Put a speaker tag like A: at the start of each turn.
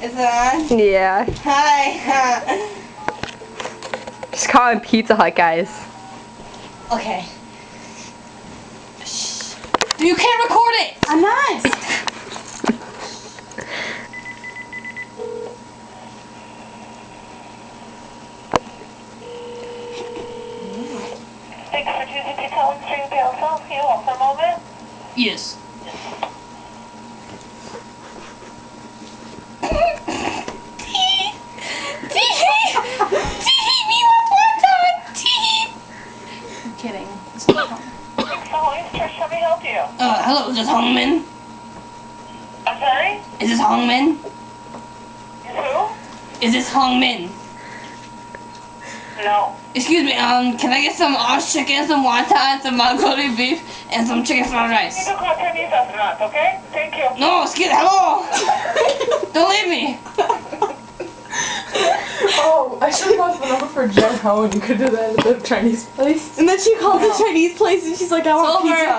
A: Is it on?
B: Yeah.
A: Hi.
B: Just calling Pizza Hut, guys.
A: Okay.
C: You can't record it!
A: I'm not.
D: Thanks for choosing Pizza Hut on Street PLC. Can you hold for a moment?
C: Yes. I'm kidding. It's not fun.
D: Thanks for holding. Trish, how may I help you?
C: Hello, is this Hongmin?
D: I'm sorry?
C: Is this Hongmin?
D: Is who?
C: Is this Hongmin?
D: No.
C: Excuse me, can I get some orange chicken, some wonton, some Mongolian beef, and some chicken fried
D: You
C: rice?
D: can call Chinese restaurants, okay? Thank you.
C: No, hello! Don't leave me!
E: Oh, I should have left the number for Jen Ho and you could do that at the Chinese place.
A: And then she called the Chinese place and she's like, I want
C: Silver.
A: pizza.